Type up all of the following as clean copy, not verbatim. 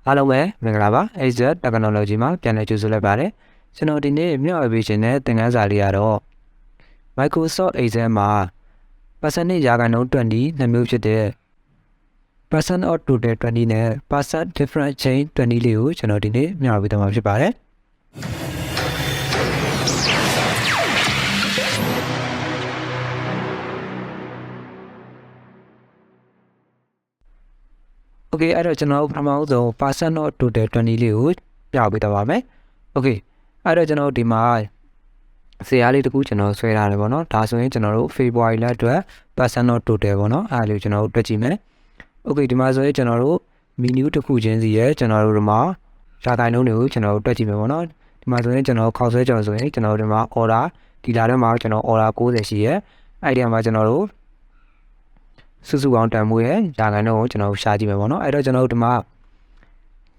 အားလုံးပဲမင်္ဂလာပါ AZ Technology မှာပြန်လည်ကြိုဆိုလိုက်ပါတယ်ကျွန်တော်ဒီနေ့မျှဝေပေးခြင်းတဲ့သင်ခန်းစာလေးကတော့ Microsoft Excel မှာ percentage ရာခိုင်နှုန်း20နှစ်မျိုးဖြစ်တဲ့ percent of total 20နဲ့ percent difference change 20လေးကိုကျွန်တော်ဒီနေ့မျှဝေပေးသွားမှာဖြစ်ပါတယ်โอเคအဲ့တော့ကျွန်တော်ပထမဆုံး percent of total 20လေးကိုပြပေးတော့ပါမယ်โอเคအဲ့တော့ကျွန်တော်ဒီမှာဇာတ်လေးတစ်ခုကျွန်တော်ဆွဲထားတယ်ပေါ့နော်ဒါဆိုရင်ကျွန်တော်တို့ February လအတွက် percent of total ပေါ့နော်အဲ့လိုကျွန်တော်တို့တွက်ကြည့်မယ်โอเคဒီမှာဆိုရင်ကျွန်တော်တို့ menu တစ်ခုချင်းစီရဲ့ကျွန်တော်တို့ဒီမှာရာခိုင်နှုန်းတွေကိုကျွန်တော်တို့တွက်ကြည့်မယ်ပေါ့နော်ဒီမှာဆိုရင်ကျွန်တော်ခေါက်ဆွဲကြော်ဆိုရင်ကျွန်တော်တို့ဒီမှာ order ဒီလာထဲမှာကျွန်တော် order 90ရှိရဲ့အဲ့ဒီမှာကျွန်တော်တို့စုစုပေါင်းတန်ဖိုးရဲ့ရာခိုင်နှုန်းကိုကျွန်တော်ရှာကြည့်မယ်ပေါ့နော်အဲ့တော့ကျွန်တော်တို့ဒီမှာ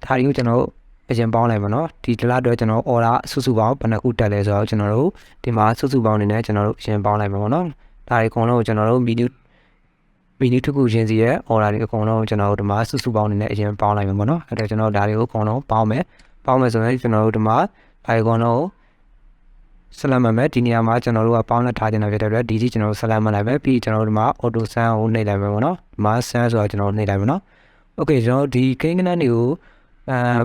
ဒါတွေကိုကျွန်တော်အရင်ပေါင်းလိုက်ပါနော်ဒီတလားတော့ကျွန်တော် order စုစုပေါင်းဘယ်နှခုတက်လဲဆိုတော့ကျွန်တော်တို့ဒီမှာစုစုပေါင်းနေနဲ့ကျွန်တော်တို့အရင်ပေါင်းလိုက်ပါပေါ့နော်ဒါတွေအကုန်လုံးကိုကျွန်တော်တို့ menu တစ်ခုချင်းစီရဲ့ order တွေအကုန်လုံးကိုကျွန်တော်တို့ဒီမှာစုစုပေါင်းနေနဲ့အရင်ပေါင်းလိုက်ပါပေါ့နော်အဲ့တော့ကျွန်တော်ဒါတွေကိုအကုန်လုံးပေါင်းမယ်ဆိုရင်ကျွန်တော်တို့ဒီမှာဒါတွေအကုန်လုံးဆလမ်မယ်ဒီနေရာမှာကျွန်တော်တို့ကပေါင်းလက်ထားခြင်းဖြစ်တဲ့အတွက်ဒီကြီးကျွန်တော်တို့ဆလမ်မလိုက်ပဲပြီးကျွန်တော်တို့ဒီမှာ auto sum ကိုနှိပ်လိုက်မယ်ပေါ့နော်ဒီမှာ sum ဆိုတော့ကျွန်တော်တို့နှိပ်လိုက်မယ်နော်โอเคကျွန်တော်ဒီကိန်းဂဏန်းတွေကို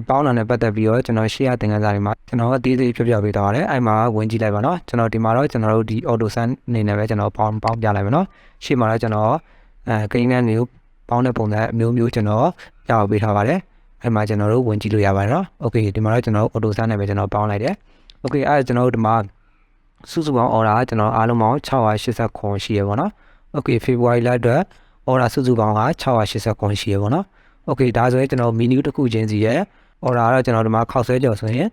ပေါင်းတာနဲ့ပတ်သက်ပြီးတော့ကျွန်တော်ရှေ့ရသင်ခန်းစာတွေမှာကျွန်တော်အသေးသေးပြပေးသွားပါတယ်အဲ့မှာဝင်ကြည့်လိုက်ပါနော်ကျွန်တော်ဒီမှာတော့ကျွန်တော်တို့ဒီ auto sum အနေနဲ့ပဲကျွန်တော်ပေါင်းပြလိုက်မယ်နော်ရှေ့မှာတော့ကျွန်တော်ကိန်းဂဏန်းတွေကိုပေါင်းတဲ့ပုံစံအမျိုးမျိုးကျွန်တော်ပြပေးထားပါတယ်အဲ့မှာကျွန်တော်တို့ဝင်ကြည့်လို့ရပါတယ်နော်โอเคဒီမှာတော့ကျွန်တော် auto sum နဲ့ပဲကျွန်တော်ပေါင်းလိုက်တယ်โอเคအဲ့ကျွန်တော်တို့ဒီမှာစုစုပေါင်း order ကျွန်တော်အားလုံးပေါင်း689ရှိရပါတော့။ Okay February လအတွက် order စုစုပေါင်းက689ရှိရပါတော့။ Okay ဒါဆိုရင်ကျွန်တော် menu တစ်ခုချင်းစီရဲ့ order တော့ကျွန်တော်ဒီမှာခောက်ဆွဲကြော်ဆိုရင်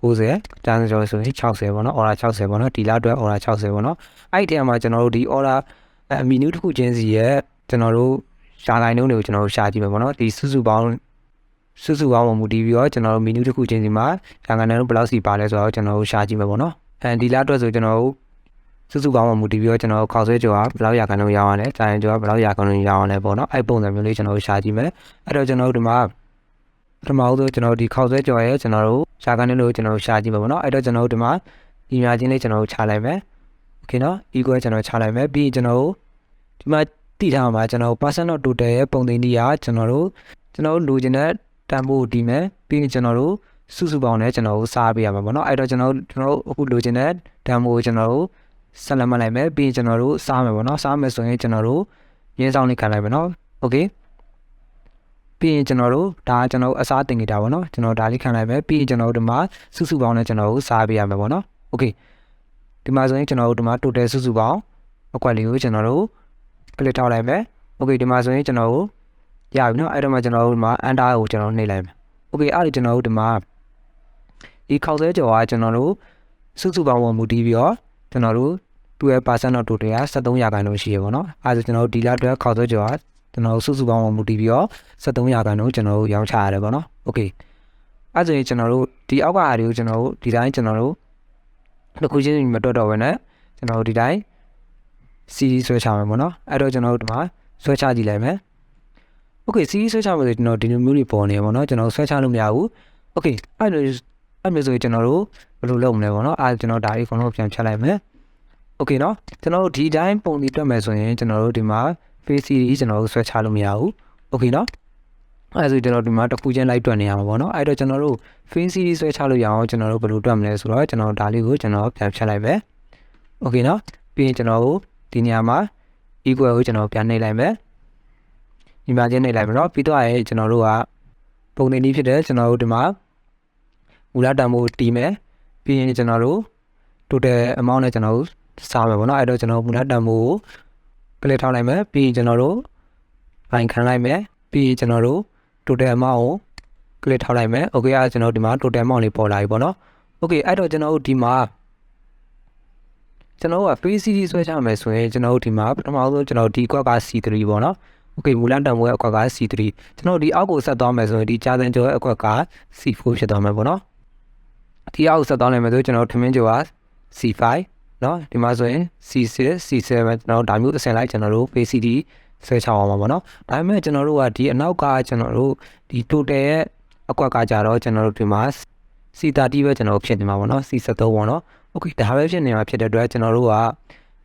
90တန်းကြော်ဆိုရင်60ပေါ့နော် order 60ပေါ့နော်ဒီလအတွက် order 60ပေါ့နော်အဲ့ဒီထဲမှာကျွန်တော်တို့ဒီ order menu တစ်ခုချင်းစီရဲ့ကျွန်တော်တို့ရှာတိုင်းလုံးတွေကိုကျွန်တော်တို့ရှာကြည့်မယ်ပေါ့နော်ဒီစုစုပေါင်းမှာမူတည်ပြီးတော့ကျွန်တော်တို့ menu တစ်ခုချင်းစီမှာရှာကန်တိုင်းဘယ်လောက်စီပါလဲဆိုတော့ကျွန်တော်တို့ရှာကြည့်မယ်ပေါ့နော်ဒီလအတွက်ဆိုကျွန်တော်စုစုပေါင်းမှာမူတည်ပြီးတော့ကျွန်တော်ခောက်ဆွဲကြော်ကဘယ်လောက်ရာခိုင်နှုန်းရောင်းရလဲကြာရင်ကြော်ကဘယ်လောက်ရာခိုင်နှုန်းရောင်းရလဲပေါ့နော်အဲ့ပုံစံမျိုးလေးကျွန်တော်တို့ရှာကြည့်မယ်အဲ့တော့ကျွန်တော်တို့ဒီမှာပထမဆုံးကျွန်တော်ဒီခောက်ဆွဲကြော်ရဲ့ကျွန်တော်တို့ရှာခိုင်နှုန်းလို့ကျွန်တော်တို့ရှာကြည့်မယ်ပေါ့နော်အဲ့တော့ကျွန်တော်တို့ဒီမှာဒီများချင်းလေးကျွန်တော်တို့ချလိုက်မယ်โอเคနော် equal ကျွန်တော်ချလိုက်မယ်ပြီးကျွန်တော်တို့ဒီမှာတိထားမှာကျွန်တော် percent of total ရဲ့ပုံသင်နည်းကကျွန်တော်တို့လိုချင်တဲ့တန်ဖိုးကိုတည်မယ်ပြီးရင်ကျွန်တော်တို့စုစုပေါင်းနဲ့ကျွန်တော်တို့စားပေးရမှာပေါ့နော်အဲ့တော့ကျွန်တော်တို့အခုလိုချင်တဲ့တန်ဖိုးကိုကျွန်တော်တို့ဆက်လက်မှတ်လိုက်မယ်ပြီးရင်ကျွန်တော်တို့စားမယ်ပေါ့နော်စားမယ်ဆိုရင်ကျွန်တော်တို့ရင်းဆောင်လေးခံလိုက်မယ်နော်โอเคပြီးရင်ကျွန်တော်တို့ဒါကျွန်တော်အစားတင်နေတာပေါ့နော်ကျွန်တော်ဒါလေးခံလိုက်မယ်ပြီးရင်ကျွန်တော်တို့ဒီမှာစုစုပေါင်းနဲ့ကျွန်တော်တို့စားပေးရမှာပေါ့နော်โอเคဒီမှာဆိုရင်ကျွန်တော်တို့ဒီမှာ total စုစုပေါင်းအကွက်လေးကိုကျွန်တော်တို့ကလစ်ထောက်လိုက်မယ်โอเคဒီမှာဆိုရင်ကျွန်တော်တို့ရပြီနော်အဲ့တော့မှကျွန်တော်တို့ဒီမှာ enter ကိုကျွန်တော်နှိပ်လိုက်မယ်โอเคအဲ့ဒီကျွန်တော်တို့ဒီမှာဒီခောက်ဆွဲကြော်ကကျွန်တော်တို့စုစုပေါင်းပေါ်မူတည်ပြီးတော့ကျွန်တော်တို့သူ့ရဲ့ percent of total က73ရာခိုင်နှုန်းရှိရပါတော့။အဲဒါကျွန်တော်တို့ဒီလအတွက်ခောက်ဆွဲကြော်ကကျွန်တော်တို့စုစုပေါင်းပေါ်မူတည်ပြီးတော့73ရာခိုင်နှုန်းကျွန်တော်တို့ရောင်းချရတယ်ပေါ့နော်။ Okay ။အဲဆိုရင်ကျွန်တော်တို့ဒီအောက်ကအားတွေကိုကျွန်တော်တို့ဒီတိုင်းကျွန်တော်တို့တစ်ခုချင်းမတွက်တော့ဘဲနဲ့ကျွန်တော်တို့ဒီတိုင်း series ဆွဲချမယ်ပေါ့နော်။အဲ့တော့ကျွန်တော်တို့ဒီမှာဆွဲချကြည့်လိုက်မယ်။ Okay series ဆွဲချမယ်ဆိုကျွန်တော်ဒီလိုမျိုးတွေပေါ်နေပါတော့ကျွန်တော်ဆွဲချလို့မရဘူး။ Okay အဲ့မျိုးဆိုကျွန်တော်တို့ဘယ်လိုလုပ်မလဲပေါ့နော်ကျွန်တော်ဒါလေးအကုန်လုံးပြန်ဖြတ်လိုက်မယ်โอเคเนาะကျွန်တော်တို့ဒီတိုင်းပုံပြီးတွက်မယ်ဆိုရင်ကျွန်တော်တို့ဒီမှာ face series ကျွန်တော်တို့ဆွဲချလို့မရဘူးโอเคเนาะအဲဆိုကျွန်တော်ဒီမှာတစ်ခုချင်းလိုက်တွက်နေရမှာပေါ့เนาะအဲ့တော့ကျွန်တော်တို့ face series ဆွဲချလို့ရအောင်ကျွန်တော်တို့ဘယ်လိုတွက်မလဲဆိုတော့ကျွန်တော်ဒါလေးကိုကျွန်တော်ပြန်ဖြတ်လိုက်မယ်โอเคเนาะပြီးရင်ကျွန်တော်တို့ဒီနေရာမှာ equal ကိုကျွန်တော်ပြန်နှိပ်လိုက်မယ်ဒီမှာချင်းနှိပ်လိုက်မယ်เนาะပြီးတော့ကျွန်တော်တို့ကပုံသင်နည်းဖြစ်တဲ့ကျွန်တော်တို့ဒီမှာမူလတန်ဖိုးတီးမယ်ပြီးရင်ကျွန်တော်တို့ total amount နဲ့ကျွန်တော်တို့စားမယ်ပေါ့နော်အဲ့တော့ကျွန်တော်မူလတန်ဖိုးကိုကလစ်ထောက်လိုက်မယ်ပြီးရင်ကျွန်တော်တို့ဘိုင်ခံလိုက်မယ်ပြီးရင်ကျွန်တော်တို့ total amount ကိုကလစ်ထောက်လိုက်မယ် okay အဲ့ကျွန်တော်ဒီမှာ total amount လေးပေါ်လာပြီပေါ့နော် okay အဲ့တော့ကျွန်တော်တို့ဒီမှာကျွန်တော်တို့က free series ဆွဲချမယ်ဆိုရင်ကျွန်တော်တို့ဒီမှာပထမဆုံးကျွန်တော်ဒီကွက်က C3 ပေါ့နော်okay မူလတန်ဖိုးရဲ့အကွက်က C3 ကျွန်တော်ဒီအောက်ကိုဆက်သွားမယ်ဆိုရင်ဒီကြာစံကျော်ရဲ့အကွက်က C4 ဖြစ်သွားမယ်ပေါ့နော်ဒီအောက်ဆက်သွားနိုင်မယ်ဆိုကျွန်တော်ထမင်းကျော်က C5 เนาะဒီမှာဆိုရင် C6 C7 ကျွန်တော်ဒါမျိုးအစင်လိုက်ကျွန်တော်တို့ PCD ဆွဲချအောင်ပါပေါ့နော်ဒါပေမဲ့ကျွန်တော်တို့ကဒီအနောက်ကကျွန်တော်တို့ဒီ total ရဲ့ အကွက်ကကြတော့ကျွန်တော်တို့ဒီမှာ C30 ပဲကျွန်တော်ဖြစ်နေမှာပေါ့နော် C73 ပေါ့နော် okay ဒါပဲဖြစ်နေမှာဖြစ်တဲ့အတွက်ကျွန်တော်တို့က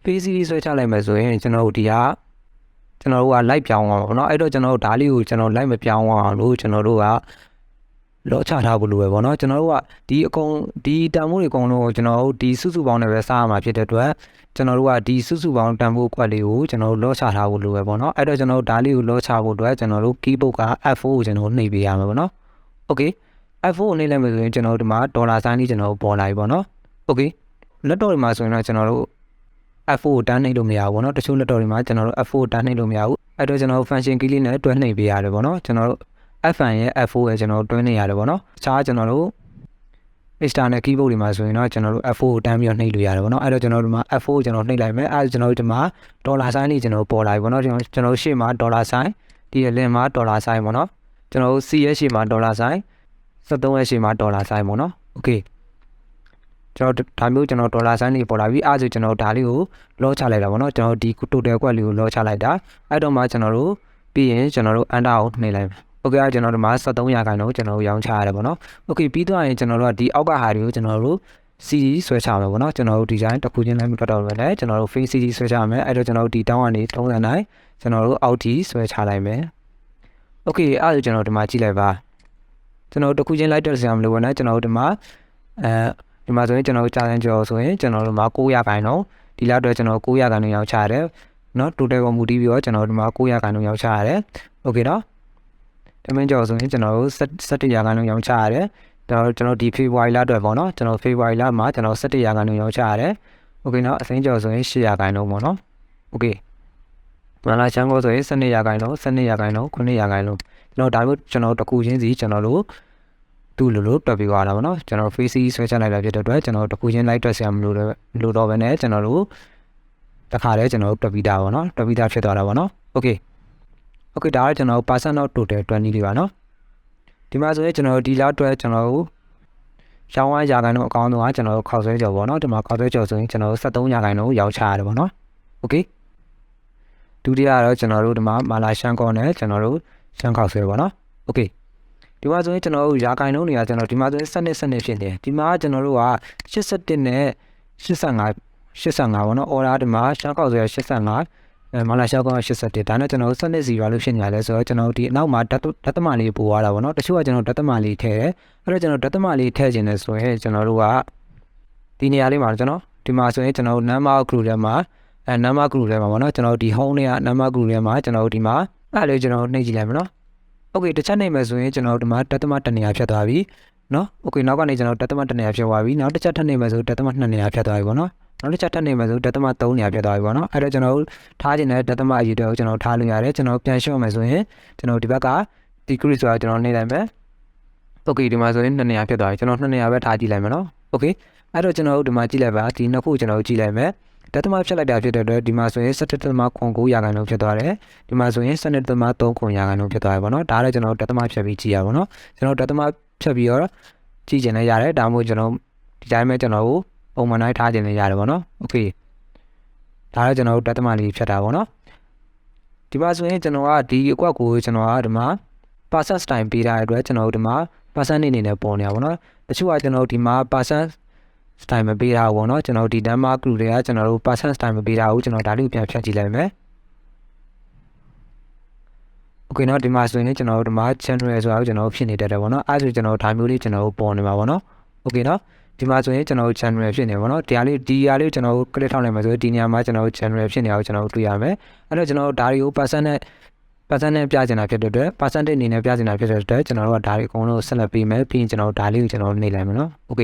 face series ဆွဲချလိုက်မယ်ဆိုရင်ကျွန်တော်တို့ဒီကကျွန်တော်တို့က live ပြောင်းအောင်ပေါ့နော်အဲ့တော့ကျွန်တော်တို့ဒါလေးကိုကျွန်တော် live မပြောင်းအောင်လို့ကျွန်တော်တို့ကလောချထားဖို့လိုပဲပေါ့နော်ကျွန်တော်တို့ကဒီအကုန်ဒီတန်ဖိုးတွေအကုန်လုံးကိုကျွန်တော်တို့ဒီစုစုပေါင်းနဲ့ပဲစားရမှာဖြစ်တဲ့အတွက်ကျွန်တော်တို့ကဒီစုစုပေါင်းတန်ဖိုးကွက်လေးကိုကျွန်တော်တို့လောချထားဖို့လိုပဲပေါ့နော်အဲ့တော့ကျွန်တော်တို့ဒါလေးကိုလောချဖို့အတွက်ကျွန်တော်တို့ keyboard က F4 ကိုကျွန်တော်တို့နှိပ်ပေးရမှာပေါ့နော် okay F4 ကိုနှိပ်လိုက်မယ်ဆိုရင်ကျွန်တော်တို့ဒီမှာဒေါ်လာဆိုင်းလေးကျွန်တော်တို့ပေါ်လာပြီပေါ့နော် okay လက်တော့ဒီမှာဆိုရင်တော့ကျွန်တော်တို့ F4 ကိုတန်းနှိပ်လို့မရဘူးပေါ့နော်တချို့လက်တော့တွေမှာကျွန်တော်တို့ F4 ကိုတန်းနှိပ်လို့မရဘူးအဲ့တော့ကျွန်တော်တို့ function key လေးနဲ့တွဲနှိပ်ပေးရတယ်ပေါ့နော်ကျွန်တော်တို့ F1 ရဲ့ F4 ရဲ့ကျွန်တော်တို့တွဲနှိပ်ရတယ်ပေါ့နော်တခြားကျွန်တော်တို့ external keyboard တွေမှာဆိုရင်တော့ကျွန်တော်တို့ F4 ကိုတန်းပြီးတော့နှိပ်လို့ရတယ်ပေါ့နော်အဲ့တော့ကျွန်တော်တို့ဒီမှာ F4 ကိုကျွန်တော်နှိပ်လိုက်မယ်အဲ့ဒါကျွန်တော်တို့ဒီမှာဒေါ်လာဆိုင်းလေးကျွန်တော်ပေါ်လာပြီပေါ့နော်ကျွန်တော်တို့ရှေ့မှာဒေါ်လာဆိုင်းဒီရဲ့ link မှာဒေါ်လာဆိုင်းပေါ့နော်ကျွန်တော်တို့ C ရဲ့ရှေ့မှာဒေါ်လာဆိုင်း73ရဲ့ရှေ့မှာဒေါ်လာဆိုင်းပေါ့နော် okay ကျွန်တော်ဒါမျိုးကျွန်တော်ဒေါ်လာဆိုင်းလေးပေါ်လာပြီအဲ့ဒါဆိုကျွန်တော်ဒါလေးကိုလောချလိုက်တာပေါ့နော်ကျွန်တော်ဒီ total ကွက်လေးကိုလောချလိုက်တာအဲ့တော့မှကျွန်တော်တို့ပြီးရင်ကျွန်တော်တို့ enter ကိုနှိပ်လိုက်မယ်โอเคအဲ့ကျွန်တော်တို့မှာ73ရာခိုင်နှုန်းကျွန်တော်တို့ရောင်းချရတယ်ပေါ့နော်โอเคပြီးသွားရင်ကျွန်တော်တို့ကဒီအောက်ကဟာတွေကိုကျွန်တော်တို့ CD ဆွဲချမယ်ပေါ့နော်ကျွန်တော်တို့ဒီဇိုင်းတစ်ခုချင်းလိုက်ပြီးတော့လည်းကျွန်တော်တို့ face CD ဆွဲချမယ်အဲ့တော့ကျွန်တော်တို့ဒီတောင်းကနေ30နိုင်ကျွန်တော်တို့အောက်ထိဆွဲချလိုက်မယ်โอเคအဲ့ဒါကျွန်တော်ဒီမှာကြည့်လိုက်ပါကျွန်တော်တို့တစ်ခုချင်းလိုက်တက်စရာမလိုဘူးနော်ကျွန်တော်တို့ဒီမှာဒီမှာဆိုရင်ကျွန်တော်တို့ကြာရင်ကြော်ဆိုရင်ကျွန်တော်တို့မှာ9ရာခိုင်နှုန်းဒီလောက်တော့ကျွန်တော်9ရာခိုင်နှုန်းရောင်းချရတယ်နော် total ကိုမူတည်ပြီးတော့ကျွန်တော်တို့ဒီမှာ9ရာခိုင်နှုန်းရောင်းချရတယ်โอเคနော်တမင်ကြော်ဆိုရင်ကျွန်တော်တို့17ရာခိုင်နှုန်းရောင်းချရတယ်ဒါတော့ကျွန်တော်ဒီ February လအတွက်ပေါ့နော်ကျွန်တော် February လမှာကျွန်တော်17ရာခိုင်နှုန်းရောင်းချရတယ်โอเคနော်အစိမ်းကြော်ဆိုရင်8ရာခိုင်နှုန်းပေါ့နော်โอเคမလာချမ်းကိုဆိုရင်12ရာခိုင်နှုန်း12ရာခိုင်နှုန်း9ရာခိုင်နှုန်းကျွန်တော်ဒါမျိုးကျွန်တော်တကူချင်းစီကျွန်တော်တို့တူလို့တွက်ပြီးသွားတာပေါ့နော်ကျွန်တော် face ဆွဲချလိုက်တာဖြစ်တဲ့အတွက်ကျွန်တော်တကူချင်းလိုက်တွက်ဆရာမလို့တော့ပဲနဲ့ကျွန်တော်တို့တခါတည်းကျွန်တော်တို့တွက်ပြီးသားပေါ့နော်တွက်ပြီးသားဖြစ်သွားတာပေါ့နော်โอเคဒါကကျွန်တော် percent of total 20လေးပါနော်ဒီမှာဆိုရင်ကျွန်တော်ဒီလောက်အတွက်ကျွန်တော်တို့ရောင်းဝါရာခိုင်နှုန်းအကောင်းဆုံးကကျွန်တော်တို့ခေါက်ဆွဲကြော်ပေါ့နော်ဒီမှာခေါက်ဆွဲကြော်ဆိုရင်ကျွန်တော်တို့73ရာခိုင်နှုန်းရောင်းချရတယ်ပေါ့နော်โอเคဒုတိယကတော့ကျွန်တော်တို့ဒီမှာမာလာရှန်ကောနဲ့ကျွန်တော်တို့ရှန်ခေါက်ဆွဲပေါ့နော်โอเคဒီမှာဆိုရင်ကျွန်တော်တို့ရာခိုင်နှုန်းတွေကကျွန်တော်ဒီမှာဆိုရင်စနစ်ဖြစ်နေတယ်ဒီမှာကျွန်တော်တို့က81နဲ့85ပေါ့နော် order ဒီမှာရှန်ခေါက်ဆွဲ85မာလာရှောက်ကောင်81ဒါနဲ့ကျွန်တော်တို့စနစ်စီပါလို့ဖြစ်နေရလဲဆိုတော့ကျွန်တော်တို့ဒီအနောက်မှာဒသမလေးပို့သွားတာပေါ့နော်တချို့ကကျွန်တော်ဒသမလေးထည့်တယ်အဲ့တော့ကျွန်တော်ဒသမလေးထည့်ခြင်းနဲ့ဆိုရင်ကျွန်တော်တို့ကဒီနေရာလေးမှာကျွန်တော်ဒီမှာဆိုရင်ကျွန်တော်တို့ number group ထဲမှာnumber group ထဲမှာပေါ့နော်ကျွန်တော်တို့ဒီ home တွေက number group ထဲမှာကျွန်တော်တို့ဒီမှာအဲ့လေးကျွန်တော်တို့နှိပ်ကြည့်လိုက်မယ်နော်โอเคတစ်ချက်နှိပ်မယ်ဆိုရင်ကျွန်တော်တို့ဒီမှာဒသမ1နေရာဖြတ်သွားပြီနော်โอเคနောက်ကနေကျွန်တော်ဒသမ1နေရာဖြတ်သွားပြီနောက်တစ်ချက်ထပ်နှိပ်မယ်ဆိုဒသမ2နေရာဖြတ်သွားပြီပေါ့နော်နောက်တစ်ချက်ထပ်နေမယ်ဆိုဒသမ3နေရာပြတ်သွားပြီပေါ့နော်အဲ့တော့ကျွန်တော်တို့ထားခြင်းတဲ့ဒသမအယူတွေကိုကျွန်တော်ထားလို့ရတယ်ကျွန်တော်ပြန်လျှော့မယ်ဆိုရင်ကျွန်တော်ဒီဘက်က decrease ဆိုတာကျွန်တော်နှိပ်လိုက်မယ် okay ဒီမှာဆိုရင်2နေရာပြတ်သွားပြီကျွန်တော်2နေရာပဲထားကြည့်လိုက်မယ်နော် okay အဲ့တော့ကျွန်တော်တို့ဒီမှာကြည့်လိုက်ပါဒီနှစ်ခုကျွန်တော်တို့ကြည့်လိုက်မယ်ဒသမဖြတ်လိုက်တာဖြစ်တဲ့အတွက်ဒီမှာဆိုရင်17.9ရာခိုင်နှုန်းဖြစ်သွားတယ်ဒီမှာဆိုရင်17.3ရာခိုင်နှုန်းဖြစ်သွားပြီပေါ့နော်ဒါလည်းကျွန်တော်တို့ဒသမဖြတ်ပြီးကြည့်ရပါတော့ကျွန်တော်ဒသမဖြတ်ပြီးတော့ကြည့်ကျင်လည်းရတယ်ဒါမှမဟုတ်ကျွန်တော်ဒီတိုင်းပဲကျွန်တော်တို့ပုံမှန်တိုင်းထားခြင်းလည်းရတယ်ပေါ့နော်โอเคဒါလည်းကျွန်တော်တို့ဒသမလေးဖြတ်တာပေါ့နော်ဒီမှာဆိုရင်ကျွန်တော်ကဒီအကွက်ကိုကျွန်တော်ကဒီမှာ percent time ပေးထားတဲ့အတွက်ကျွန်တော်တို့ဒီမှာ percent နေနဲ့ပေါ်နေတာပေါ့နော်တချို့ကကျွန်တော်တို့ဒီမှာ percent time မပေးတာပေါ့နော်ကျွန်တော်ဒီ number group တွေကကျွန်တော်တို့ percent time မပေးတာကိုကျွန်တော်ဒါလေးကိုပြန်ဖြတ်ကြည့်လိုက်မယ်โอเคเนาะဒီမှာဆိုရင်ကျွန်တော်တို့ဒီမှာ channel ဆိုတာကိုကျွန်တော်တို့ဖြစ်နေတတ်တယ်ပေါ့နော်အဲဒါဆိုကျွန်တော်ဒါမျိုးလေးကျွန်တော်တို့ပေါ်နေမှာပေါ့နော်โอเคเนาะဒီမှာဆိုရင်ကျွန်တော်တို့ channel ဖြစ်နေပါတော့ဒီဟာလေးကျွန်တော်တို့ click ထောက်လိုက်မှာဆိုရင်ဒီနေရာမှာကျွန်တော်တို့ channel ဖြစ်နေတာကိုကျွန်တော်တို့တွေ့ရမယ်အဲ့တော့ကျွန်တော်တို့ဒါတွေကို percent နဲ့ပြချင်တာဖြစ်တဲ့အတွက် percentage အနေနဲ့ပြချင်တာဖြစ်တဲ့အတွက်ကျွန်တော်တို့ကဒါတွေအကုန်လုံးဆက်လက်ပေးမယ်ပြီးရင်ကျွန်တော်တို့ဒါလေးကိုကျွန်တော်တို့နှိပ်လိုက်မယ်နော်โอเค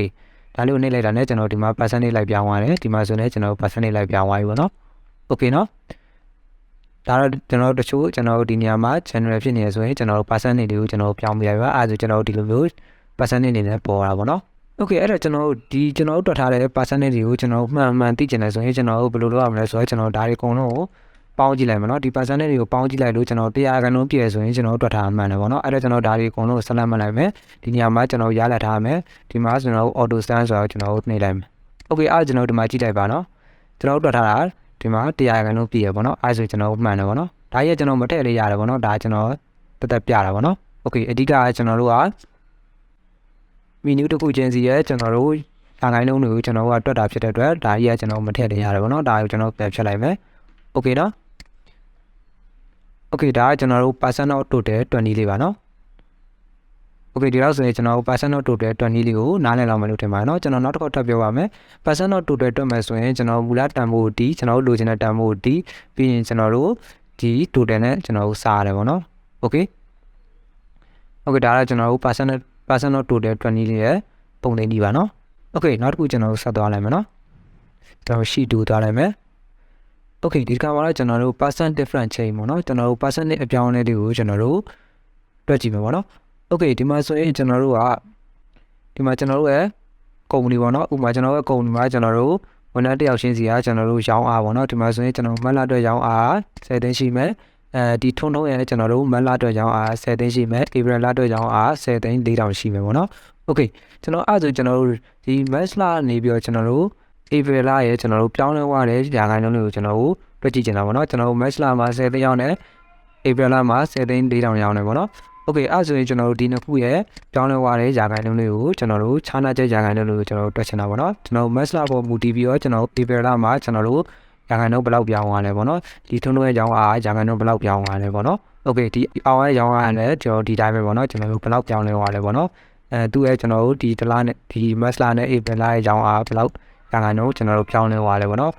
ဒါလေးကိုနှိပ်လိုက်တာနဲ့ကျွန်တော်ဒီမှာ percentage လိုက်ပြောင်းသွားတယ်ဒီမှာဆိုရင်ကျွန်တော်တို့ percentage လိုက်ပြောင်းသွားပြီပေါ့နော်โอเคเนาะဒါတော့ကျွန်တော်တို့တချို့ကျွန်တော်တို့ဒီနေရာမှာ channel ဖြစ်နေရဆိုရင်ကျွန်တော်တို့ percentage တွေကိုကျွန်တော်တို့ပြောင်းပြရပါအဲဒါဆိုကျွန်တော်တို့ဒီလိုမျိုး percentage အနေနဲ့ပေါ်တာပေါ့နော်โอเคအဲ့တော့ကျွန်တော်တို့တွက်ထားတဲ့ percentage တွေကိုကျွန်တော်တို့မှန်သိချင်တယ်ဆိုရင်ကျွန်တော်တို့ဘယ်လိုလုပ်ရမလဲဆိုတော့ကျွန်တော်ဒါတွေအကုန်လုံးကိုပေါင်းကြည့်လိုက်မယ်နော်ဒီ percentage တွေကိုပေါင်းကြည့်လိုက်လို့ကျွန်တော်100ခန်းလုံးပြည့်ဆိုရင်ကျွန်တော်တို့တွက်ထားမှန်တယ်ပေါ့နော်အဲ့တော့ကျွန်တော်ဒါတွေအကုန်လုံးကိုဆက်လက်မှတ်လိုက်မယ်ဒီနေရာမှာကျွန်တော်ရလာထားမယ်ဒီမှာကျွန်တော်တို့ auto stand ဆိုတော့ကျွန်တော်တို့နှိပ်လိုက်မယ်โอเคအဲ့ကျွန်တော်တို့ဒီမှာကြည့်လိုက်ပါနော်ကျွန်တော်တို့တွက်ထားတာဒီမှာ100ခန်းလုံးပြည့်ရပေါ့နော်အဲ့ဆိုကျွန်တော်တို့မှန်တယ်ပေါ့နော်ဒါကြီးကျွန်တော်မထည့်လေးရတယ်ပေါ့နော်ဒါကျွန်တော်တက်ပြတာပေါ့နော်โอเคအဓိကကျွန်တော်တို့က menu တစ်ခုချင်းစီရဲ့ကျွန်တော်တို့ရာခိုင်နှုန်းတွေကိုကျွန်တော်တို့ကတွက်တာဖြစ်တဲ့အတွက်ဒါကြီးကကျွန်တော်မထည့်တင်ရတယ်ပေါ့နော်ဒါကိုကျွန်တော်ပြန်ဖြတ်လိုက်မယ် okay နော် okay ဒါကကျွန်တော်တို့ percent of total 20လေးပါနော် okay ဒီလောက်ဆိုရင်ကျွန်တော်တို့ percent of total 20လေးကိုနားလည်လောက်မယ်လို့ထင်ပါတယ်နော်ကျွန်တော်နောက်တစ်ခေါက်ထပ်ပြောပါမယ် percent of total တွက်မယ်ဆိုရင်ကျွန်တော်မူလတန်ဖိုးတီကျွန်တော်တို့လိုချင်တဲ့တန်ဖိုးတီပြီးရင်ကျွန်တော်တို့ဒီ total နဲ့ကျွန်တော်တို့စားရတယ်ပေါ့နော် okay okay ဒါကကျွန်တော်တို့ percent of total 20လေးရဲ့ပုံသင်ဒီပါနော် okay နောက်တစ်ခုကျွန်တော်တို့ဆက်သွားလိုက်မယ်နော်ကျွန်တော် sheet 2သွားလိုက်မယ် okay ဒီကမှာတော့ကျွန်တော်တို့ percent different chain ပေါ့နော်ကျွန်တော်တို့ percent နဲ့အပြောင်းအလဲတွေကိုကျွန်တော်တို့တွက်ကြည့်မယ်ပေါ့နော် okay ဒီမှာဆိုရင်ကျွန်တော်တို့ကဒီမှာကျွန်တော်တို့ရဲ့ကုမ္ပဏီပေါ့နော်ဥပမာကျွန်တော်ရဲ့ကုမ္ပဏီမှာကျွန်တော်တို့ဝန်ထမ်းတစ်ယောက်ချင်းစီကကျွန်တော်တို့ရောင်းအားပေါ့နော်ဒီမှာဆိုရင်ကျွန်တော်မတ်လအတွက်ရောင်းအား10သိန်းရှိမယ်ဒီထုံထုံရဲ့ကျွန်တော်တို့မတ်လအတွက်ရောင်းအား10သိန်းရှိမယ်ဧပြီလအတွက်ရောင်းအား10သိန်း4,000ရှိမယ်ပေါ့နော် okay ကျွန်တော်အဲ့ဆိုကျွန်တော်တို့ဒီ match လာနေပြီးတော့ကျွန်တော်တို့ April လရဲ့ကျွန်တော်တို့ပြောင်းလဲသွားတဲ့ရာခိုင်နှုန်းတွေကိုကျွန်တော်တို့တွက်ကြည့်ချင်တာပေါ့နော်ကျွန်တော်တို့ match လာမှာ10သိန်းရောင်းတယ် April လမှာ10သိန်း4,000ရောင်းတယ်ပေါ့နော် okay အဲ့ဆိုရင်ကျွန်တော်တို့ဒီနှစ်ခုရဲ့ပြောင်းလဲသွားတဲ့ရာခိုင်နှုန်းတွေကိုကျွန်တော်တို့ခြားနာချက်ရာခိုင်နှုန်းတွေကိုကျွန်တော်တို့တွက်ချင်တာပေါ့နော်ကျွန်တော် match လာပေါ်မူတည်ပြီးတော့ကျွန်တော် April လမှာကျွန်တော်တို့ရာခိုင်နှုန်းဘယ်လောက်ပြောင်းသွားလဲပေါ့နော်ဒီထုံးထုံးရဲ့ရောင်းအားရာခိုင်နှုန်းဘယ်လောက်ပြောင်းသွားလဲပေါ့နော် okay ဒီအောင်ရဲ့ရောင်းအားနဲ့ကျွန်တော်ဒီတိုင်းပဲပေါ့နော်ကျွန်တော်တို့ဘယ်လောက်ပြောင်းလဲသွားလဲပေါ့နော်သူ့ရဲ့ကျွန်တော်တို့ဒီတလားနဲ့ဒီ match လာနဲ့ April လရဲ့ရောင်းအားဘယ်လောက်ရာခိုင်နှုန်းကျွန်တော်တို့ပြောင်းလဲသွားလဲပေါ့နော်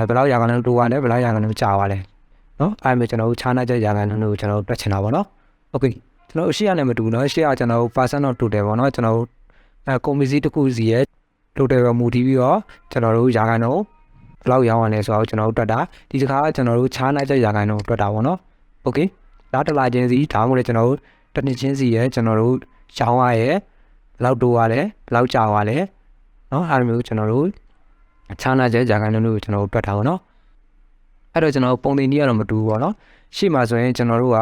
ဘယ်လောက်ရာခိုင်နှုန်းတိုးသွားလဲဘယ်လောက်ရာခိုင်နှုန်းကျသွားလဲနော်အဲ့မဲ့ကျွန်တော်တို့ခြားနာချက်ရာခိုင်နှုန်းတွေကိုကျွန်တော်တို့တွက်ချင်တာပေါ့နော် okay ကျွန်တော်တို့ရှေ့ရနဲ့မတူဘူးနော်ရှေ့ကကျွန်တော်တို့ percent of total ပေါ့နော်ကျွန်တော်တို့ကုန်ပစ္စည်းတစ်ခုစီရဲ့ total ကိုမူတည်ပြီးတော့ကျွန်တော်တို့ရာခိုင်နှုန်းဘယ်လောက်ရောင်းရလဲဆိုတော့ကျွန်တော်တို့တွက်တာဒီတစ်ခါကျွန်တော်တို့ခြားနာချက်ရာခိုင်နှုန်းတွက်တာပေါ့နော် okay ဒါတလားချင်းစီဒါမှမဟုတ်ကျွန်တော်တို့တစ်နှစ်ချင်းစီရဲ့ကျွန်တော်တို့ရောင်းရရဲ့ဘယ်လောက်တိုးရလဲဘယ်လောက်ကျသွားလဲနော်အဲ့လိုမျိုးကျွန်တော်တို့ခြားနာချက်ရာခိုင်နှုန်းတွေကိုကျွန်တော်တို့တွက်တာပေါ့နော်အဲ့တော့ကျွန်တော်ပုံသင်နည်းကတော့မတူဘူးပေါ့နော်ရှေ့မှာဆိုရင်ကျွန်တော်တို့က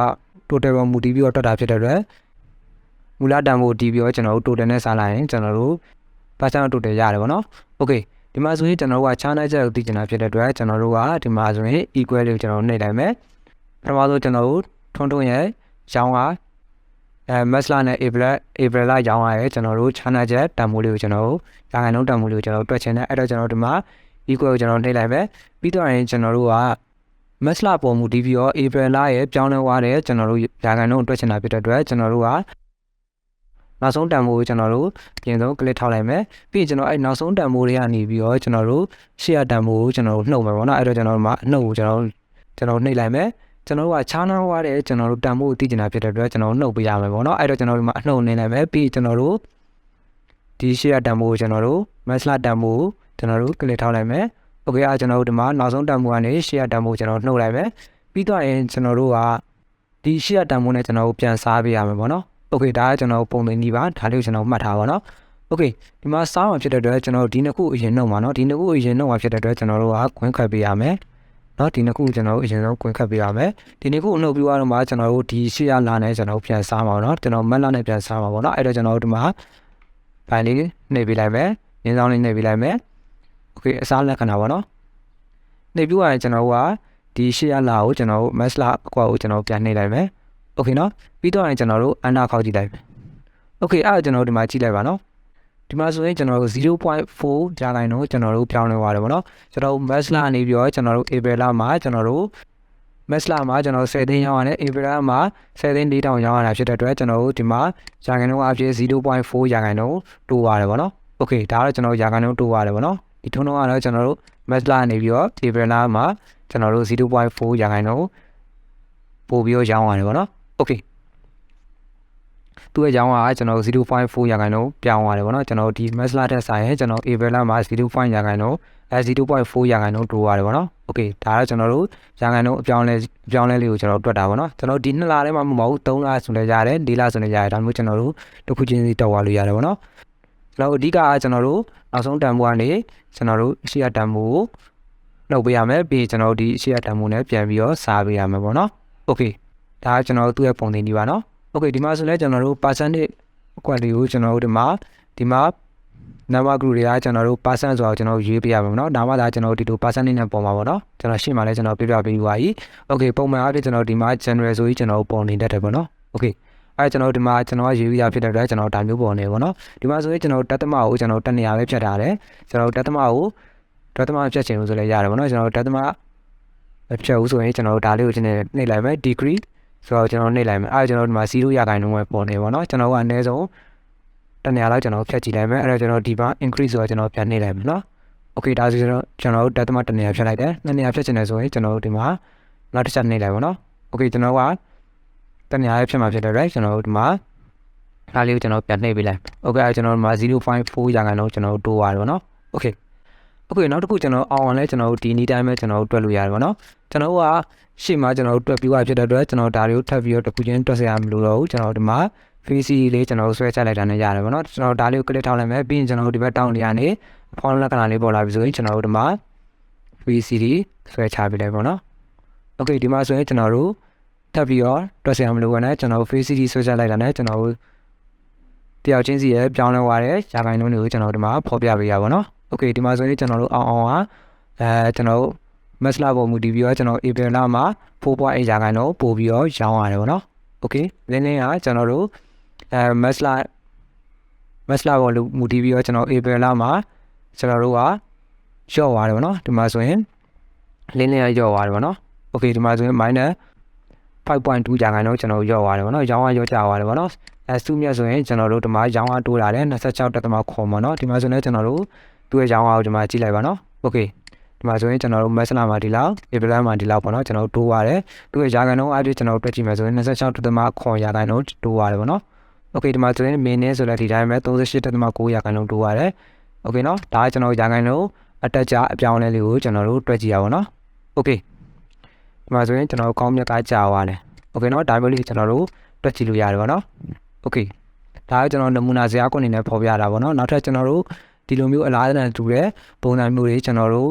total ပေါ်မူတည်ပြီးတော့တွက်တာဖြစ်တဲ့အတွက်မူလတန်ဖိုးတည်ပြီးတော့ကျွန်တော်တို့ total နဲ့စားလိုက်ရင်ကျွန်တော်တို့ percent of total ရတယ်ပေါ့နော် okay ဒီမှာဆိုရင်ကျွန်တော်တို့ကခြားနာချက်ကိုသိချင်တာဖြစ်တဲ့အတွက်ကျွန်တော်တို့ကဒီမှာဆိုရင် equal လေးကိုကျွန်တော်တို့နှိပ်လိုက်မယ်ပထမဆုံးကျွန်တော်တို့ထုံထုံရဲ့ရောင်းအားmatch လာနဲ့ April လရောင်းအားရဲ့ကျွန်တော်တို့ခြားနာချက်တန်ဖိုးလေးကိုကျွန်တော်တို့ရာခိုင်နှုန်းတန်ဖိုးလေးကိုကျွန်တော်တို့တွက်ချင်တယ်အဲ့တော့ကျွန်တော်ဒီမှာ equal ကိုကျွန်တော်နှိပ်လိုက်မယ်ပြီးတော့ရင်ကျွန်တော်တို့က match လာပေါ်မူတည်ပြီးတော့ April လရဲ့ပြောင်းလဲသွားတဲ့ကျွန်တော်တို့ရာခိုင်နှုန်းတွက်ချင်တာဖြစ်တဲ့အတွက်ကျွန်တော်တို့ကနောက်ဆုံးတန်ဖိုးကိုကျွန်တော်တို့ပြင်ဆုံး click ထောက်လိုက်မယ်ပြီးရင်ကျွန်တော်အဲ့နောက်ဆုံးတန်ဖိုးတွေကနေပြီးတော့ကျွန်တော်တို့ share တန်ဖိုးကိုကျွန်တော်တို့နှုတ်မယ်ပေါ့နော်အဲ့တော့ကျွန်တော်တို့မှာအနှုတ်ကိုကျွန်တော်နှိပ်လိုက်မယ်ကျွန်တော်တို့ကခြားနားသွားတဲ့ကျွန်တော်တို့တန်ဖိုးကိုသိချင်တာဖြစ်တဲ့အတွက်ကျွန်တော်တို့နှုတ်ပေးရမယ်ပေါ့နော်အဲ့တော့ကျွန်တော်တို့မှာအနှုတ်နေလိုက်မယ်ပြီးကျွန်တော်တို့ဒီ share တန်ဖိုးကိုကျွန်တော်တို့ match လာတန်ဖိုးကိုကျွန်တော်တို့ click ထောက်လိုက်မယ် okay အဲ့ကျွန်တော်တို့ဒီမှာနောက်ဆုံးတန်ဖိုးကနေ share တန်ဖိုးကျွန်တော်နှုတ်လိုက်မယ်ပြီးတော့ရင်ကျွန်တော်တို့ကဒီ share တန်ဖိုးနဲ့ကျွန်တော်တို့ပြန်စားပေးရမယ်ပေါ့နော် okay ဒါကကျွန်တော်ပုံသင်နည်းပါဒါလေးကိုကျွန်တော်မှတ်ထားပါတော့ okay ဒီမှာစားမှာဖြစ်တဲ့အတွက်ကျွန်တော်ဒီနှစ်ခုအရင်နှုတ်ပါနော်ဒီနှစ်ခုအရင်နှုတ်မှာဖြစ်တဲ့အတွက်ကျွန်တော်တို့ကခွင့်ခတ်ပေးရမယ်နော်ဒီနှစ်ခုကျွန်တော်တို့အရင်ဆုံးခွင့်ခတ်ပေးရမယ်ဒီနှစ်ခုအနှုတ်ပြီးသွားတော့မှကျွန်တော်တို့ဒီရှေ့ရလာနဲ့ကျွန်တော်တို့ပြန်စားမှာပေါ့နော်ကျွန်တော်မက်လာနဲ့ပြန်စားမှာပေါ့နော်အဲ့တော့ကျွန်တော်တို့ဒီမှာဘိုင်လေးနှိပ်ပေးလိုက်မယ်ရင်းဆောင်လေးနှိပ်ပေးလိုက်မယ် okay အစားလက္ခဏာပေါ့နော်နှိပ်ပြီးသွားရင်ကျွန်တော်တို့ကဒီရှေ့ရလာကိုကျွန်တော်တို့ match လာအကွာကိုကျွန်တော်ပြန်နှိပ်လိုက်မယ် okay နော်ပြီးတော့ရင်ကျွန်တော်တို့အန်နာခောက်ကြည့်လိုက်မယ် okay အဲ့ဒါကျွန်တော်တို့ဒီမှာကြည့်လိုက်ပါနော်ဒီမှာဆိုရင်ကျွန်တော်တို့ 0.4 ရာခိုင်နှုန်းကျွန်တော်တို့ပြောင်းလဲသွားတယ်ပေါ့နော်ကျွန်တော်တို့ match လာနေပြီးတော့ကျွန်တော်တို့ April လမှာကျွန်တော်တို့ match လာမှာကျွန်တော်10သိန်းရောင်းရတယ် April လမှာ10သိန်း4,000ရောင်းရတာဖြစ်တဲ့အတွက်ကျွန်တော်တို့ဒီမှာရာခိုင်နှုန်းအဖြစ် 0.4 ရာခိုင်နှုန်းတိုးသွားတယ်ပေါ့နော် okay ဒါကတော့ကျွန်တော်ရာခိုင်နှုန်းတိုးသွားတယ်ပေါ့နော်ဒီထုံးတော့ကတော့ကျွန်တော်တို့ match လာနေပြီးတော့ April လမှာကျွန်တော်တို့ 0.4 ရာခိုင်နှုန်းပို့ပြီးတော့ရောင်းရတယ်ပေါ့နော် okay သူ့ရဲ့ရောင်းအားကျွန်တော်0.4 ရာခိုင်နှုန်းပြောင်းသွားတယ်ပေါ့နော်ကျွန်တော်ဒီ match လာတဲ့ဆိုင်ရဲ့ကျွန်တော် April လမှာ0.5 ရာခိုင်နှုန်း0.4 ရာခိုင်နှုန်းတိုးရတယ်ပေါ့နော် okay ဒါကတော့ကျွန်တော်တို့ရာခိုင်နှုန်းအပြောင်းလဲလေးကိုကျွန်တော်တွက်တာပေါ့နော်ကျွန်တော်ဒီ2လထဲမှာမဟုတ်ဘူး3လဆိုလည်းရတယ်4လဆိုလည်းရတယ်ဒါမျိုးကျွန်တော်တို့တစ်ခုချင်းစီတောက်သွားလို့ရတယ်ပေါ့နော်ကျွန်တော်အဓိကကျွန်တော်တို့နောက်ဆုံးတန်ဖိုးကနေကျွန်တော်တို့ရှေ့ရတန်ဖိုးကိုနှုတ်ပေးရမယ်ပြီးကျွန်တော်တို့ဒီရှေ့ရတန်ဖိုးနဲ့ပြန်ပြီးတော့စားပေးရမယ်ပေါ့နော် okay ဒါကကျွန်တော်တို့သူ့ရဲ့ပုံသင်နည်းပါနော် okay ဒီမှာဆိုလဲကျွန်တော်တို့ percentage အကွက်လေးကိုကျွန်တော်တို့ဒီမှာ number group တွေကကျွန်တော်တို့ percent ဆိုတော့ကျွန်တော်ရွေးပေးရမှာပေါ့နော်ဒါမှသာကျွန်တော်တို့ဒီလို percentage နဲ့ပုံပါပေါ့နော်ကျွန်တော်ရှင်းပါလဲကျွန်တော်ပြပြပေးပါပြီ okay ပုံမှန်အားဖြင့်ကျွန်တော်ဒီမှာ general ဆိုပြီးကျွန်တော်ပုံနေတတ်တယ်ပေါ့နော် okay ကျွန်တော်ဒီမှာကျွန်တော်ရေးရဖြစ်တဲ့အတွက်ကျွန်တော်ဒါမျိုးပေါ်နေပေါ့နော်ဒီမှာဆိုရင်ကျွန်တော်တက်သမကိုကျွန်တော်တက်နေရပဲဖြတ်ထားတယ်ကျွန်တော်တက်သမကိုတက်သမဖြတ်ချင်လို့ဆိုလည်းရတယ်ပေါ့နော်ကျွန်တော်တက်သမဖြတ်ဦးဆိုရင်ကျွန်တော်ဒါလေးကိုကျွန်တော်နှိပ်လိုက်မယ် degree ဆိုတော့ကျွန်တော်နှိပ်လိုက်မယ်ကျွန်တော်ဒီမှာ0ရာခိုင်နှုန်းပဲပေါ်နေပေါ့နော်ကျွန်တော်ကအနည်းဆုံးတနေရာလောက်ကျွန်တော်ဖြတ်ကြည့်လိုက်မယ်ကျွန်တော်ဒီမှာ increase ဆိုတော့ကျွန်တော်ပြန်နှိပ်လိုက်မယ်နော် okay ဒါဆိုကျွန်တော်တက်သမတနေရာဖြတ်လိုက်တယ်နှစ်နေရာဖြတ်ချင်တယ်ဆိုရင်ကျွန်တော်ဒီမှာနောက်တစ်ချက်နှိပ်လိုက်ပါနော် okay ကျွန်တော်ကတနေရာဖြတ်မှာဖြစ်တယ် right ကျွန်တော်ဒီမှာဒါလေးကိုကျွန်တော်ပြန်နှိပ်ပေးလိုက် okay ကျွန်တော်ဒီမှာ 0.4 ရာခိုင်နှုန်းကျွန်တော်တိုးရတယ်ပေါ့နော် okay နောက်တစ်ခုကျွန်တော်အောင်လဲကျွန်တော်ဒီနေ့တိုင်းပဲကျွန်တော်တွက်လို့ရတယ်ပေါ့နော်ကျွန်တော်ကရှေ့မှာကျွန်တော်တွက်ပြီးသွားဖြစ်တဲ့အတွက်ကျွန်တော်ဒါတွေကိုထပ်ပြီးတော့တစ်ခုချင်းတွက်စရာမလိုတော့ဘူးကျွန်တော်ဒီမှာ VC လေးကျွန်တော်ဆွဲချလိုက်တာနဲ့ရတယ်ပေါ့နော်ကျွန်တော်ဒါလေးကို click ထောက်လိုက်မယ်ပြီးရင်ကျွန်တော်ဒီဘက်တောင်းနေရနေ font လက္ခဏာလေးပေါ်လာပြီဆိုရင်ကျွန်တော်ဒီမှာ VC ဆွဲချပေးလိုက်ပေါ့နော် okay ဒီမှာဆိုရင်ကျွန်တော်တို့ထပ်ပြီးတော့တွက်စရာမလိုဘူးနဲ့ကျွန်တော် VC ဆွဲချလိုက်တာနဲ့ကျွန်တော်တယောက်ချင်းစီရဲ့ပြောင်းလဲသွားတဲ့ရာခိုင်နှုန်းတွေကိုကျွန်တော်ဒီမှာဖော်ပြပေးရပါတော့ okay ဒီမှာဆိုရင်ကျွန်တော်တို့အောင်ကျွန်တော်မက်စလာပေါ်မူတည်ပြီးတော့ကျွန်တော် April လမှာ 4.8 ရာခိုင်နှုန်းပို့ပြီးတော့ရောင်းရတယ်ပေါ့နော် okay လင်းကကျွန်တော်တို့မက်စလာပေါ်မူတည်ပြီးတော့ကျွန်တော် April လမှာကျွန်တော်တို့ကလျှော့သွားတယ်ပေါ့နော်ဒီမှာဆိုရင်လင်းလျော့သွားတယ်ပေါ့နော် okay ဒီမှာဆိုရင် -5.2 ရာခိုင်နှုန်းကျွန်တော်လျော့သွားတယ်ပေါ့နော်ရောင်းလျော့ကျသွားတယ်ပေါ့နော်စုမြတ်ဆိုရင်ကျွန်တော်တို့ဒီမှာရောင်းတိုးလာတယ်26.9ခွန်ပေါ့နော်ဒီမှာဆိုရင်ကျွန်တော်တို့သူ့ရဲ့ရောင်းအားကိုဒီမှာကြည့်လိုက်ပါနော် okay ဒီမှာဆိုရင်ကျွန်တော်တို့မက်စလာမှာဒီလောက် April မှာဒီလောက်ပေါ့နော်ကျွန်တော်တို့တိုးရတယ်သူ့ရဲ့ရာခိုင်နှုန်းအပြည့်ကျွန်တော်တို့တွက်ကြည့်မယ်ဆိုရင်26.9ရာခိုင်နှုန်းတိုးရတယ်ပေါ့နော် okay ဒီမှာဆိုရင်မင်းနဲ့ဆိုလည်းဒီတိုင်းပဲ38.9ရာခိုင်နှုန်းတိုးရတယ် okay နော်ဒါကကျွန်တော်ရာခိုင်နှုန်းအတက်ကြအပြောင်းလဲလေးကိုကျွန်တော်တို့တွက်ကြည့်ရပါတော့ okay ဒီမှာဆိုရင်ကျွန်တော်ကောင်းမြတ်ကကြာသွားတယ် okay နော်ဒါမျိုးလေးကျွန်တော်တို့တွက်ကြည့်လို့ရတယ်ပေါ့နော် okay ဒါကကျွန်တော်နမူနာဇာတ်ခုအနေနဲ့ဖော်ပြတာပေါ့နော်နောက်ထပ်ကျွန်တော်တို့ဒီလိုမျိုးအလားတူတဲ့ပုံစံမျိုးတွေကျွန်တော်တို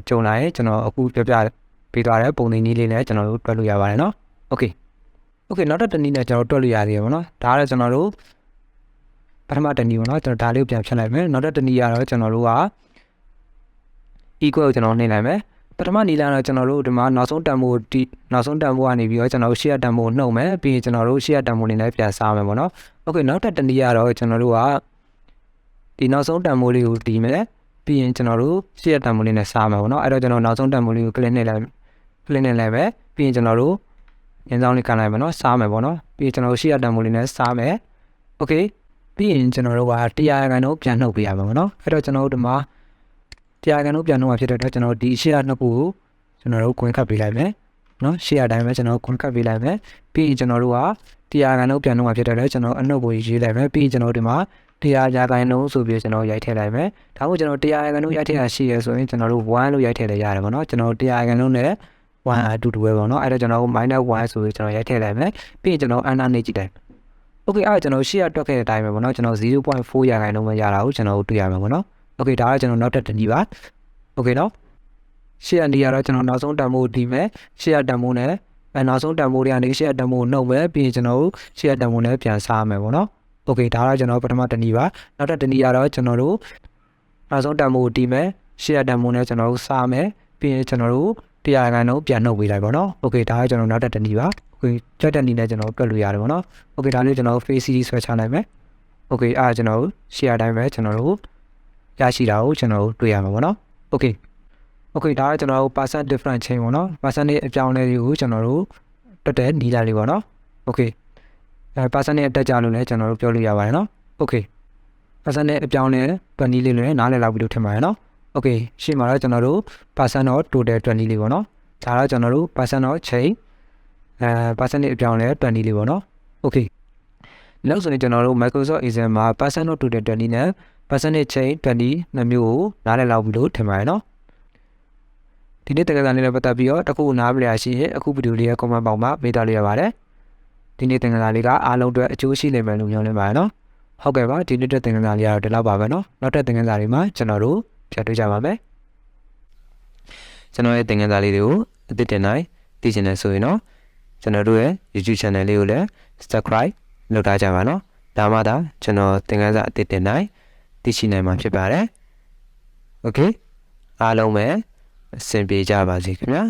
့ကြုံလာရင်ကျွန်တော်အခုပြပေးသွားတဲ့ပုံသင်နည်းလေးနဲ့ကျွန်တော်တို့တွက်လို့ရပါတယ်နော် okay နောက်ထပ်တစ်နည်းနဲ့ကျွန်တော်တွက်လို့ရတယ်ပေါ့နော်ဒါကတော့ကျွန်တော်တို့ပထမတစ်နည်းပေါ့နော်ကျွန်တော်ဒါလေးကိုပြန်ဖြတ်လိုက်မယ်နောက်ထပ်တစ်နည်းကတော့ကျွန်တော်တို့က equal ကိုကျွန်တော်နှိပ်လိုက်မယ်ပထမနည်းလမ်းတော့ကျွန်တော်တို့ဒီမှာနောက်ဆုံးတန်ဖိုးကနေပြီးတော့ကျွန်တော်တို့ share တန်ဖိုးနှုတ်မယ်ပြီးရင်ကျွန်တော်တို့ share တန်ဖိုးနေနဲ့ပြန်စားမယ်ပေါ့နော် okay နောက်ထပ်တစ်နည်းကတော့ကျွန်တော်တို့ကဒီနောက်ဆုံးတန်ဖိုးလေးကိုတီးမယ်ပြီးရင်ကျွန်တော်တို့ share တန်ဖိုးလေးနဲ့စားမယ်ပေါ့နော်အဲ့တော့ကျွန်တော်နောက်ဆုံးတန်ဖိုးလေးကို click နှိပ်လိုက်ပဲပြီးရင်ကျွန်တော်တို့အင်းဆောင်လေးကန်လိုက်မယ်နော်စားမယ်ပေါ့နော်ပြီးရင်ကျွန်တော်တို့ share တန်ဖိုးလေးနဲ့စားမယ် okay ပြီးရင်ကျွန်တော်တို့က100ရာခိုင်နှုန်းပြန်နှုတ်ပေးရမှာပေါ့နော်အဲ့တော့ကျွန်တော်တို့ဒီမှာ100ရာခိုင်နှုန်းပြန်နှုတ်မှာဖြစ်တဲ့အတွက်ကျွန်တော်ဒီ share နှစ်ခုကိုကျွန်တော်တို့ခွင့်ခတ်ပေးလိုက်မယ်နော် share အတိုင်းပဲကျွန်တော်ခွင့်ခတ်ပေးလိုက်မယ်ပြီးရင်ကျွန်တော်တို့က100ရာခိုင်နှုန်းပြန်နှုတ်မှာဖြစ်တဲ့အတွက်ကျွန်တော်အနှုတ်ကိုရေးလိုက်မယ်ပြီးရင်ကျွန်တော်ဒီမှာ100ရာခိုင်နှုန်းဆိုပြီးကျွန်တော်ရိုက်ထည့်လိုက်မယ်ဒါမှမဟုတ်ကျွန်တော်100ရာခိုင်နှုန်းရိုက်ထည့်ရရှိရဆိုရင်ကျွန်တော်တို့1လို့ရိုက်ထည့်လိုက်ရတယ်ပေါ့နော်ကျွန်တော်100ရာခိုင်နှုန်းနဲ့1အတူတူပဲပေါ့နော်အဲ့တော့ကျွန်တော်တို့ -1 ဆိုပြီးကျွန်တော်ရိုက်ထည့်လိုက်မယ်ပြီးရင်ကျွန်တော် enter နေကြည့်လိုက် okay အဲ့ကျွန်တော် share တွက်ခဲ့တဲ့အတိုင်းပဲပေါ့နော်ကျွန်တော် 0.4 ရာခိုင်နှုန်းပဲရတာကိုကျွန်တော်တို့တွေ့ရမှာပေါ့နော် okay ဒါကကျွန်တော်နောက်ထပ်တစ်နည်းပါ okay နော် share နေရာတော့ကျွန်တော်နောက်ဆုံးတန်ဖိုးဒီမဲ့ share တန်ဖိုးနဲ့နောက်ဆုံးတန်ဖိုးတွေကနေ share တန်ဖိုးနှုတ်မယ်ပြီးရင်ကျွန်တော်တို့ share တန်ဖိုးနဲ့ပြန်စားမယ်ပေါ့နော် okay ဒါတော့ကျွန်တော်ပထမတစ်နည်းပါနောက်ထပ်တစ်နည်းကတော့ကျွန်တော်တို့နောက်ဆုံးတန်ဖိုးဒီမဲ့ share တန်ဖိုးနဲ့ကျွန်တော်တို့စားမယ်ပြီးရင်ကျွန်တော်တို့100ရာခိုင်နှုန်းပြန်နှုတ်ပေးလိုက်ပေါ့နော် okay ဒါကကျွန်တော်နောက်ထပ်တစ်နည်းပါ okay ကြက်တဲ့နည်းနဲ့ကျွန်တော်တွက်လို့ရတယ်ပေါ့နော် okay ဒါလေးကျွန်တော် face cd ဆွဲချနိုင်မယ် okay အဲ့ကျွန်တော် share တိုင်းပဲကျွန်တော်တို့ရရှိတာကိုကျွန်တော်တို့တွေ့ရမှာပေါ့နော် okay ဒါကကျွန်တော်တို့ percent difference chain ပေါ့နော် percent နဲ့အပြောင်းလဲတွေကိုကျွန်တော်တို့တွက်တဲ့နည်းလာလေးပေါ့နော် okay percent နဲ့အတက်ကြလို့လည်းကျွန်တော်တို့ပြောလို့ရပါတယ်နော် okay percent နဲ့အပြောင်းလဲတွက်နည်းလေးလည်းနားလည်လောက်ပြီလို့ထင်ပါတယ်နော် okay ရှေ့မှာတော့ကျွန်တော်တို့ percent of total တွက်နည်းလေးပေါ့နော်ဒါတော့ကျွန်တော်တို့ percent of chain percent နဲ့အပြောင်းလဲတွက်နည်းလေးပေါ့နော် okay နောက်ဆိုရင်ကျွန်တော်တို့ Microsoft Excel မှာ percent of total တွက်နည်းနဲ့ percentage chain တွက်နည်းနှစ်မျိုးကိုနားလည်လောက်ပြီလို့ထင်ပါတယ်နော်ဒီနေ့တက္ကသိုလ်လေးနဲ့ပတ်သက်ပြီးတော့တခုနားပြရရှိရင်အခုဗီဒီယိုလေးရဲ့ comment ပေါက်မှာပေးထားလို့ရပါတယ်ဒီနေ့သင်ခန်းစာလေးကအားလုံးအတွက်အကျိုးရှိလိမ့်မယ်လို့မျှော်လင့်ပါတယ်နော်ဟုတ်ကဲ့ပါဒီနေ့တဲ့သင်ခန်းစာလေးကတော့ဒီလောက်ပါပဲနော်နောက်တဲ့သင်ခန်းစာတွေမှာကျွန်တော်တို့ပြန်တွေ့ကြပါမယ်ကျွန်တော်ရဲ့သင်ခန်းစာလေးတွေကိုအသစ်တင်နိုင်သိချင်တယ်ဆိုရင်တော့ကျွန်တော်တို့ရဲ့ YouTube channel လေးကိုလည်း subscribe လုပ်ထားကြပါနော်ဒါမှသာကျွန်တော်သင်ခန်းစာအသစ်တင်နိုင်သိရှိနိုင်မှာဖြစ်ပါတယ် okay အားလုံးပဲအဆင်ပြေကြပါစေခင်ဗျာ